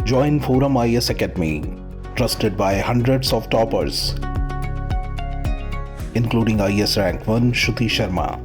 Join Forum IS Academy, trusted by hundreds of toppers, including IS Rank 1 Shruti Sharma.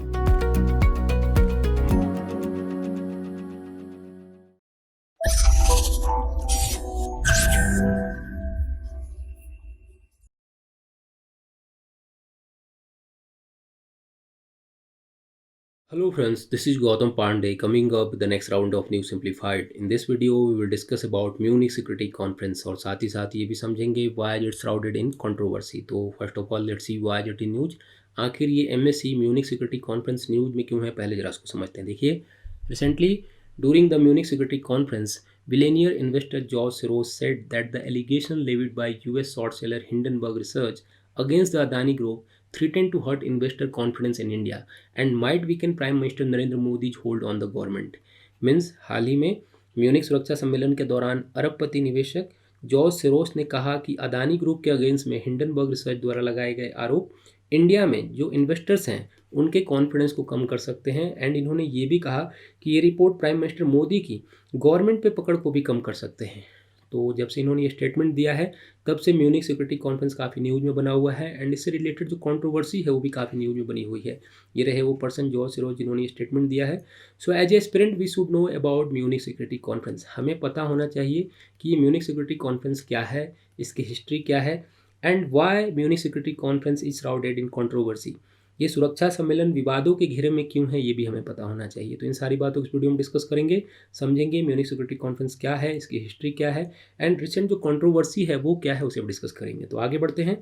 Hello friends, this is Gautam Pandey coming up with the next round of News Simplified. In this video, we will discuss about Munich Security Conference और साथ ही साथ ये भी समझेंगे why it's shrouded in controversy. तो first of all, let's see why it in news. आखिर ये MSC Munich Security Conference news में क्यों है, पहले जरा उसको समझते हैं. देखिए, recently during the Munich Security Conference, billionaire investor George Soros said that the allegation levied by US short seller Hindenburg Research against the Adani Group threatened to hurt investor confidence in India and might weaken Prime Minister Narendra Modi's hold on the government. Means हाल ही में Munich सुरक्षा सम्मेलन के दौरान अरबपति निवेशक George Soros ने कहा कि अदानी ग्रुप के अगेंस्ट में हिंडनबर्ग रिसर्च द्वारा लगाए गए आरोप इंडिया में जो इन्वेस्टर्स हैं उनके कॉन्फिडेंस को कम कर सकते हैं. एंड इन्होंने ये भी कहा कि ये रिपोर्ट प्राइम मिनिस्टर मोदी की गवर्नमेंट पे पकड़ को भी कम कर सकते हैं. तो जब से इन्होंने ये स्टेटमेंट दिया है तब से म्यूनिक सिक्योरिटी कॉन्फ्रेंस काफ़ी न्यूज़ में बना हुआ है एंड इससे रिलेटेड जो कंट्रोवर्सी है वो भी काफ़ी न्यूज़ में बनी हुई है. ये रहे वो पर्सन जॉर्ज सोरोस जिन्होंने ये स्टेटमेंट दिया है. So as a aspirant we should know about Munich security conference. हमें पता होना चाहिए कि ये म्यूनिक सिक्योरिटी कॉन्फ्रेंस क्या है, इसकी हिस्ट्री क्या है and why Munich security conference is shrouded in controversy. ये सुरक्षा सम्मेलन विवादों के घेरे में क्यों है ये भी हमें पता होना चाहिए. तो इन सारी बातों को इस वीडियो में डिस्कस करेंगे, समझेंगे म्यूनिक सिक्योरिटी कॉन्फ्रेंस क्या है, इसकी हिस्ट्री क्या है एंड रिसेंट जो कंट्रोवर्सी है वो क्या है उसे डिस्कस करेंगे. तो आगे बढ़ते हैं.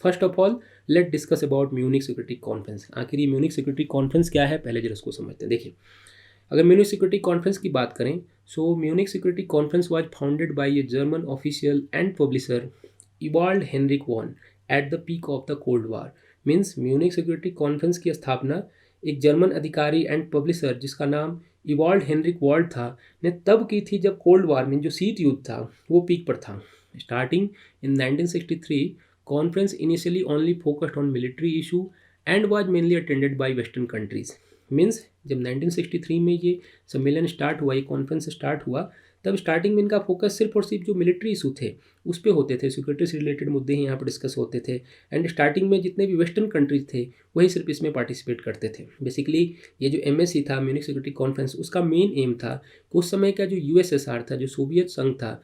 First of all let discuss about Munich security conference. आखिर ये म्यूनिक सिक्योरिटी कॉन्फ्रेंस क्या है, पहले जरा इसको समझते हैं. देखिए, अगर म्यूनिक सिक्योरिटी कॉन्फ्रेंस की बात करें, so Munich security conference was founded by a German official and publisher Ewald Heinrich von at the peak of the cold war. Means Munich security conference की स्थापना एक जर्मन अधिकारी एंड पब्लिशर जिसका नाम इवाल्ड Heinrich walled था ने तब की थी जब कोल्ड वार में जो शीत युद्ध था वो पीक पर था. Starting in 1963, conference initially only focused on military issue and was mainly attended by western countries. Means जब 1963 में ये सम्मेलन स्टार्ट हुआ, ये कॉन्फ्रेंस स्टार्ट हुआ, तब स्टार्टिंग में इनका फोकस सिर्फ और सिर्फ जो मिलिट्री इशू थे उस पर होते थे, सिक्योरिटी से रिलेटेड मुद्दे ही यहाँ पर डिस्कस होते थे. एंड स्टार्टिंग में जितने भी वेस्टर्न कंट्रीज थे वही सिर्फ इसमें पार्टिसिपेट करते थे. बेसिकली ये जो MSC था, म्यूनिक सिक्योरिटी कॉन्फ्रेंस, उसका मेन एम था कि उस समय का जो USSR था, जो सोवियत संघ था,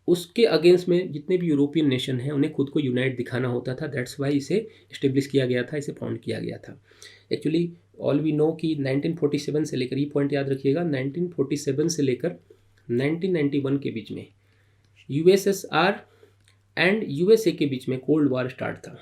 उसके अगेंस्ट में जितने भी यूरोपियन नेशन हैं उन्हें खुद को यूनाइट दिखाना होता था. दैट्स वाई इसे इस्टेब्लिश किया गया था, इसे फाउंड किया गया था. एक्चुअली ऑल वी नो कि 1947 से लेकर, ये पॉइंट याद रखिएगा, 1947 से लेकर 1991 के बीच में USSR एंड USA के बीच में कोल्ड वार स्टार्ट था.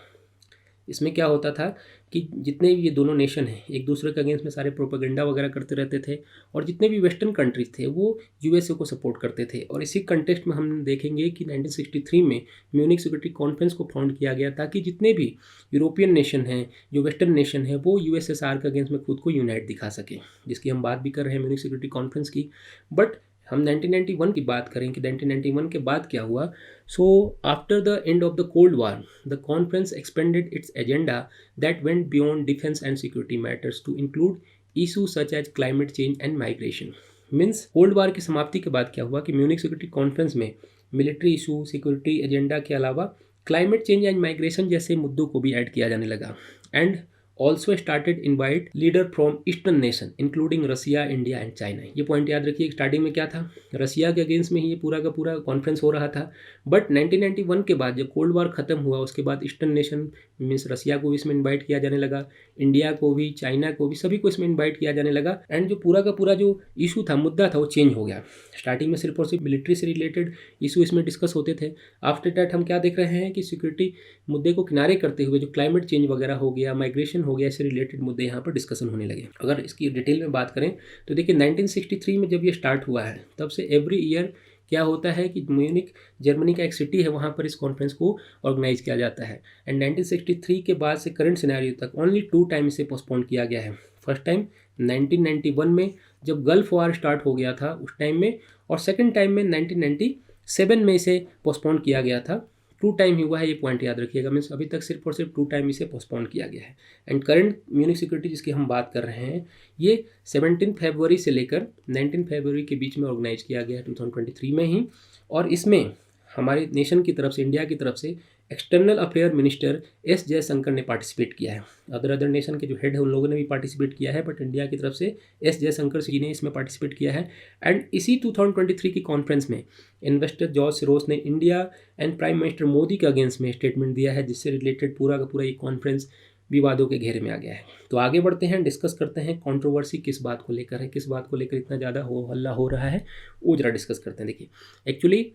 इसमें क्या होता था कि जितने भी ये दोनों नेशन हैं एक दूसरे के अगेंस्ट में सारे प्रोपेगेंडा वगैरह करते रहते थे और जितने भी वेस्टर्न कंट्रीज थे वो USA को सपोर्ट करते थे. और इसी कंटेक्स्ट में हम देखेंगे कि 1963 में म्यूनिक सिक्योरिटी कॉन्फ्रेंस को फाउंड किया गया ताकि जितने भी यूरोपियन नेशन हैं, जो वेस्टर्न नेशन है, वो USSR के अगेंस्ट में खुद को यूनाइट दिखा सके, जिसकी हम बात भी कर रहे हैं म्यूनिक सिक्योरिटी कॉन्फ्रेंस की. बट हम 1991 की बात करें कि 1991 के बाद क्या हुआ. So after the end of the cold war the conference expanded its agenda that went beyond defence and security matters to include issue such as climate change and migration. Means cold war की समाप्ति के बाद क्या हुआ कि Munich security conference में military issue, security agenda के अलावा क्लाइमेट चेंज एंड माइग्रेशन जैसे मुद्दों को भी ऐड किया जाने लगा. And also started invite leader from eastern nation including Russia, India and China. ये पॉइंट याद रखिए, स्टार्टिंग में क्या था, रसिया के अगेंस्ट में ही ये पूरा का पूरा कॉन्फ्रेंस हो रहा था. बट 1991 के बाद जब कोल्ड वार खत्म हुआ उसके बाद ईस्टर्न नेशन मीन्स रसिया को भी इसमें इन्वाइट किया जाने लगा, इंडिया को भी, चाइना को भी, सभी को इसमें इन्वाइट किया जाने लगा. एंड जो पूरा का पूरा जो इशू था, मुद्दा था, वो चेंज हो गया. स्टार्टिंग में सिर्फ और सिर्फ मिलिट्री से रिलेटेड इशू इसमें डिस्कस होते थे. आफ्टर दैट हम क्या देख रहे हैं कि सिक्योरिटी मुद्दे को किनारे करते हुए जो क्लाइमेट चेंज वगैरह हो गया, माइग्रेशन हो गया, इससे रिलेटेड मुद्दे यहाँ पर डिस्कशन होने लगे. अगर इसकी डिटेल में बात करें तो देखिए 1963 में जब ये स्टार्ट हुआ है तब से एवरी ईयर क्या होता है कि म्यूनिक जर्मनी का एक सिटी है, वहाँ पर इस कॉन्फ्रेंस को ऑर्गेनाइज किया जाता है. एंड 1963 के बाद से करंट सिनेरियो तक ओनली 2 टाइम इसे पोस्टपोन किया गया है. फर्स्ट टाइम 1991 में जब गल्फ वार स्टार्ट हो गया था उस टाइम में, और सेकेंड टाइम में 1997 में इसे पोस्टपोन किया गया था टू टाइम ही हुआ है, ये पॉइंट याद रखिएगा। मीन्स अभी तक सिर्फ और सिर्फ टू टाइम इसे पोस्टपोन किया गया है। एंड करंट म्यूनिक सिक्योरिटी जिसकी हम बात कर रहे हैं, ये 17 फरवरी से लेकर 19 फरवरी के बीच में ऑर्गेनाइज किया गया है 2023 में ही। और इसमें हमारे नेशन की तरफ से, इंडिया की तरफ से external affair minister S Jaishankar ने पार्टिसिपेट किया है। अदर नेशन के जो हेड है उन लोगों ने भी पार्टिसिपेट किया है, बट इंडिया की तरफ से एस जयशंकर जी ने इसमें पार्टिसिपेट किया है। एंड इसी 2023 की कॉन्फ्रेंस में इन्वेस्टर जॉर्ज सोरोस ने India and prime minister Modi के अगेंस्ट में स्टेटमेंट दिया है, जिससे रिलेटेड पूरा का पूरा ये कॉन्फ्रेंस विवादों के घेरे में आ गया है। तो आगे बढ़ते हैं, डिस्कस करते हैं कंट्रोवर्सी किस बात को लेकर है, किस बात को लेकर इतना ज़्यादा हो हल्ला हो रहा है, वो जरा डिस्कस करते हैं। देखिए, actually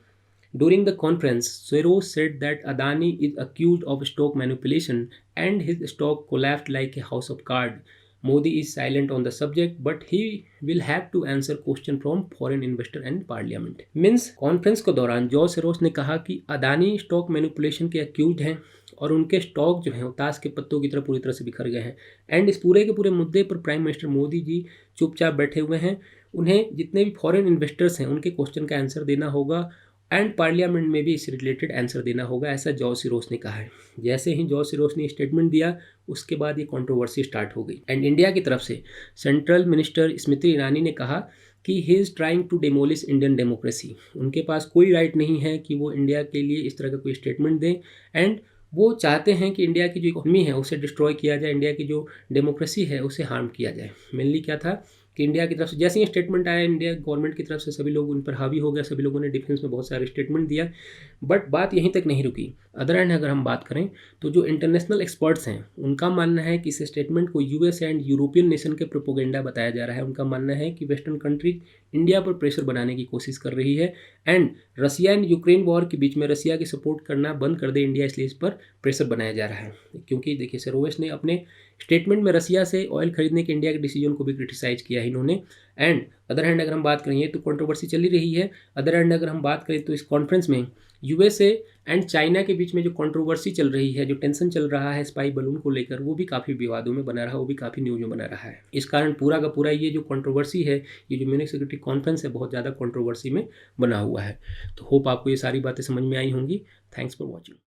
during the conference, Soros said that Adani is accused of stock manipulation and his stock collapsed like a house of cards. Modi is silent on the subject, but he will have to answer question from foreign investor and parliament. Means conference के दौरान George Soros ने कहा कि Adani stock manipulation के accused हैं और उनके stock जो हैं वो ताश के पत्तों की तरह पूरी तरह से बिखर गए हैं। एंड इस पूरे के पूरे मुद्दे पर प्राइम मिनिस्टर मोदी जी चुपचाप बैठे हुए हैं। उन्हें जितने भी फॉरेन इन्वेस्टर्स हैं उनके क्वेश्चन का आंसर देना होगा एंड पार्लियामेंट में भी इससे रिलेटेड आंसर देना होगा, ऐसा जॉर्ज सोरोस ने कहा है। जैसे ही जॉर्ज सोरोस ने स्टेटमेंट दिया, उसके बाद ये कंट्रोवर्सी स्टार्ट हो गई। एंड इंडिया की तरफ से सेंट्रल मिनिस्टर स्मृति ईरानी ने कहा कि he is trying to demolish Indian democracy. उनके पास कोई राइट नहीं है कि वो इंडिया के लिए इस तरह का कोई स्टेटमेंट दें। एंड वो चाहते हैं कि इंडिया की जो इकोनॉमी है उसे डिस्ट्रॉय किया जाए, इंडिया की जो डेमोक्रेसी है उसे हार्म किया जाए। मेनली क्या था कि इंडिया की तरफ से जैसे ही स्टेटमेंट आया, इंडिया गवर्नमेंट की तरफ से सभी लोग उन पर हावी हो गया, सभी लोगों ने डिफेंस में बहुत सारे स्टेटमेंट दिया। बट बात यहीं तक नहीं रुकी। अदर एंड अगर हम बात करें तो जो इंटरनेशनल एक्सपर्ट्स हैं उनका मानना है कि इस स्टेटमेंट को यूएस एंड यूरोपियन नेशन के प्रोपोगेंडा बताया जा रहा है। उनका मानना है कि वेस्टर्न कंट्री इंडिया पर प्रेशर बनाने की कोशिश कर रही है and Russia and Ukraine war के बीच में रसिया की सपोर्ट करना बंद कर दे इंडिया, इसलिए इस पर प्रेशर बनाया जा रहा है। क्योंकि देखिए, सोरोस ने अपने स्टेटमेंट में रसिया से ऑयल खरीदने के इंडिया के डिसीजन को भी क्रिटिसाइज किया है इन्होंने। एंड अदर हैंड अगर हम बात करें, ये तो कंट्रोवर्सी चली रही है। अदर हैंड अगर हम बात करें तो इस कॉन्फ्रेंस में यूएसए एंड चाइना के बीच में जो कंट्रोवर्सी चल रही है, जो टेंशन चल रहा है स्पाई बलून को लेकर, वो भी काफ़ी विवादों में बना रहा है, वो भी काफ़ी न्यूज में बना रहा है। इस कारण पूरा का पूरा ये जो कंट्रोवर्सी है, ये जो म्यूनिक सिक्योरिटी कॉन्फ्रेंस है, बहुत ज़्यादा कंट्रोवर्सी में बना हुआ है। तो होप आपको ये सारी बातें समझ में आई होंगी। Thanks for watching.